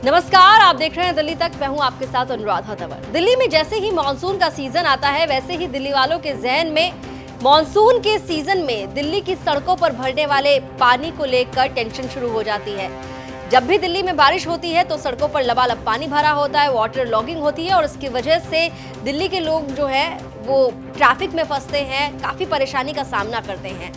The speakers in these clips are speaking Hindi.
नमस्कार, आप देख रहे हैं दिल्ली तक। मैं हूं आपके साथ अनुराधा तंवर। दिल्ली में जैसे ही मानसून का सीजन आता है, वैसे ही दिल्ली वालों के जहन में मानसून के सीजन में दिल्ली की सड़कों पर भरने वाले पानी को लेकर टेंशन शुरू हो जाती है। जब भी दिल्ली में बारिश होती है तो सड़कों पर लबालब पानी भरा होता है, वाटर लॉगिंग होती है और इसकी वजह से दिल्ली के लोग जो है वो ट्रैफिक में फंसते हैं, काफी परेशानी का सामना करते हैं।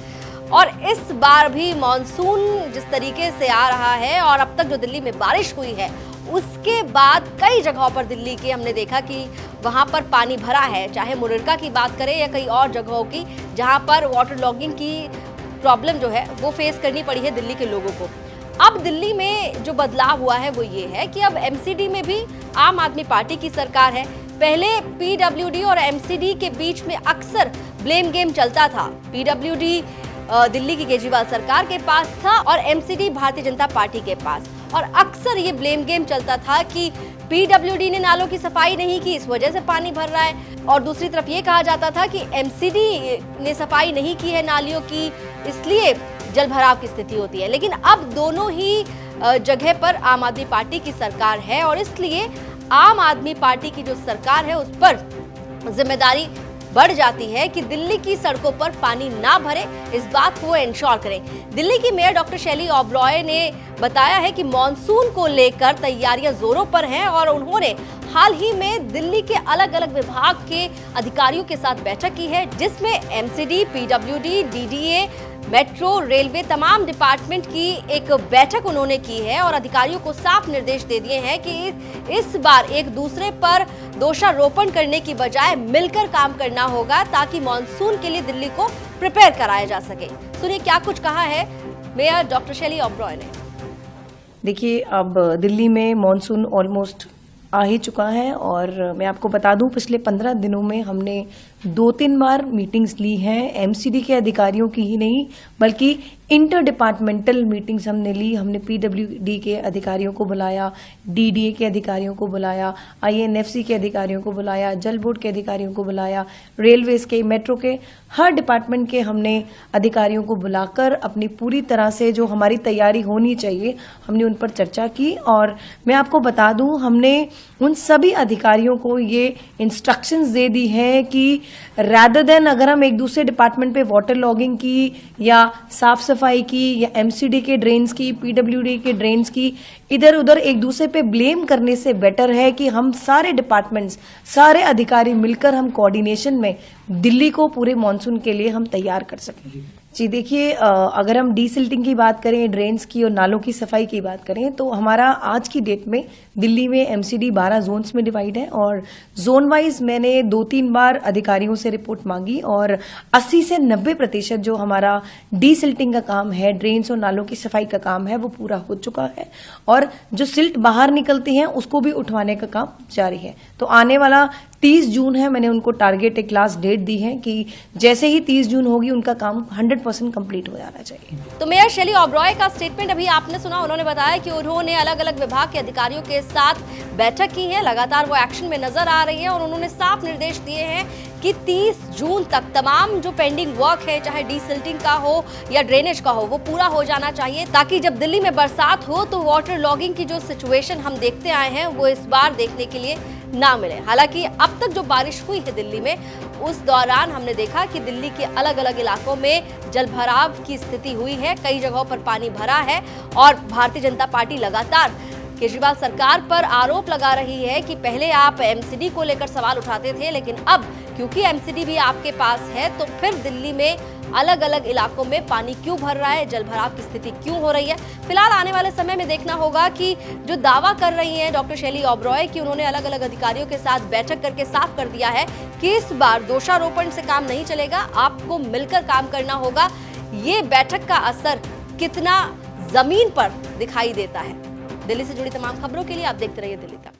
और इस बार भी मानसून जिस तरीके से आ रहा है और अब तक जो दिल्ली में बारिश हुई है, उसके बाद कई जगहों पर दिल्ली के हमने देखा कि वहां पर पानी भरा है, चाहे मुर्रका की बात करें या कई और जगहों की, जहां पर वाटर लॉगिंग की प्रॉब्लम जो है वो फेस करनी पड़ी है दिल्ली के लोगों को। अब दिल्ली में जो बदलाव हुआ है वो ये है कि अब एमसीडी में भी आम आदमी पार्टी की सरकार है। पहले पीडब्ल्यूडी और एमसीडी के बीच में अक्सर ब्लेम गेम चलता था। पीडब्ल्यूडी दिल्ली की केजरीवाल सरकार के पास था और एमसीडी भारतीय जनता पार्टी के पास, और अक्सर ये ब्लेम गेम चलता था कि पीडब्ल्यूडी ने नालों की सफाई नहीं की, इस वजह से पानी भर रहा है, और दूसरी तरफ ये कहा जाता था कि एमसीडी ने सफाई नहीं की है नालियों की, इसलिए जल भराव की स्थिति होती है। लेकिन अब दोनों ही जगह पर आम आदमी पार्टी की सरकार है और इसलिए आम आदमी पार्टी की जो सरकार है उस पर जिम्मेदारी बढ़ जाती है कि दिल्ली की सड़कों पर पानी ना भरे, इस बात को इंश्योर करें। दिल्ली की मेयर डॉक्टर शैली ओबरॉय ने बताया है कि मॉनसून को लेकर तैयारियां जोरों पर हैं और उन्होंने हाल ही में दिल्ली के अलग अलग विभाग के अधिकारियों के साथ बैठक की है, जिसमें MCD, PWD, DDA, metro, railway, तमाम डिपार्टमेंट की एक बैठक उन्होंने की है और अधिकारियों को साफ निर्देश दे दिए हैं कि इस बार एक दूसरे पर दोषारोपण करने की बजाय मिलकर काम करना होगा, ताकि मॉनसून के लिए दिल्ली को प्रिपेयर कराया जा सके। सुनिए क्या कुछ कहा है मेयर डॉक्टर शैली ओबरॉय ने। देखिए, अब दिल्ली में मॉनसून ऑलमोस्ट आ ही चुका है और मैं आपको बता दूं, पिछले 15 दिनों में हमने 2-3 बार मीटिंग्स ली हैं। एमसीडी के अधिकारियों की ही नहीं बल्कि इंटर डिपार्टमेंटल मीटिंग्स हमने ली। हमने पीडब्ल्यूडी के अधिकारियों को बुलाया, डीडीए के अधिकारियों को बुलाया, आईएनएफसी के अधिकारियों को बुलाया, जल बोर्ड के अधिकारियों को बुलाया, रेलवेज के, मेट्रो के, हर डिपार्टमेंट के हमने अधिकारियों को बुलाकर अपनी पूरी तरह से जो हमारी तैयारी होनी चाहिए हमने उन पर चर्चा की। और मैं आपको बता दूं, हमने उन सभी अधिकारियों को ये इंस्ट्रक्शंस दे दी हैं कि रैदर देन अगर हम एक दूसरे डिपार्टमेंट पे वाटर लॉगिंग की या साफ सफाई की या एमसीडी के ड्रेन्स की, पीडब्ल्यूडी के ड्रेन्स की, इधर उधर एक दूसरे पे ब्लेम करने से बेटर है कि हम सारे डिपार्टमेंट्स, सारे अधिकारी मिलकर हम कोऑर्डिनेशन में दिल्ली को पूरे मॉनसून के लिए हम तैयार कर सकें। जी देखिए, अगर हम डीसिल्टिंग की बात करें, ड्रेन्स की और नालों की सफाई की बात करें, तो हमारा आज की डेट में दिल्ली में एमसीडी 12 जोन्स में डिवाइड है और जोन वाइज मैंने 2-3 बार अधिकारियों से रिपोर्ट मांगी और 80 से 90% जो हमारा डीसिल्टिंग का काम है, ड्रेन्स और नालों की सफाई का काम है, वो पूरा हो चुका है और जो सिल्ट बाहर निकलती हैं उसको भी उठवाने का काम जारी है। तो आने वाला 30 जून है, मैंने उनको टारगेट एक लास्ट डेट दी है कि जैसे ही 30 जून होगी उनका काम 100% कंप्लीट हो जाना चाहिए। तो मेयर शैली ओबरॉय का स्टेटमेंट अभी आपने सुना। उन्होंने बताया कि उन्होंने अलग अलग विभाग के अधिकारियों के साथ बैठक की है, लगातार वो एक्शन में नजर आ रही है और उन्होंने साफ निर्देश दिए हैं कि 30 जून तक तमाम जो पेंडिंग वर्क है, चाहे डीसिल्टिंग का हो या ड्रेनेज का हो, वो पूरा हो जाना चाहिए, ताकि जब दिल्ली में बरसात हो तो वाटर लॉगिंग की जो सिचुएशन हम देखते आए हैं वो इस बार देखने के लिए ना मिले। हालांकि अब तक जो बारिश हुई है दिल्ली में, उस दौरान हमने देखा कि दिल्ली के अलग अलग इलाकों में जल भराव की स्थिति हुई है, कई जगहों पर पानी भरा है और भारतीय जनता पार्टी लगातार केजरीवाल सरकार पर आरोप लगा रही है कि पहले आप एमसीडी को लेकर सवाल उठाते थे, लेकिन अब क्योंकि एमसीडी भी आपके पास है तो फिर दिल्ली में अलग अलग इलाकों में पानी क्यों भर रहा है, जल भराव की स्थिति क्यों हो रही है। फिलहाल आने वाले समय में देखना होगा कि जो दावा कर रही हैं डॉक्टर शैली ओबरॉय कि उन्होंने अलग अलग अधिकारियों के साथ बैठक करके साफ कर दिया है कि इस बार दोषारोपण से काम नहीं चलेगा, आपको मिलकर काम करना होगा। ये बैठक का असर कितना जमीन पर दिखाई देता है। दिल्ली से जुड़ी तमाम खबरों के लिए आप देखते रहिए दिल्ली तक।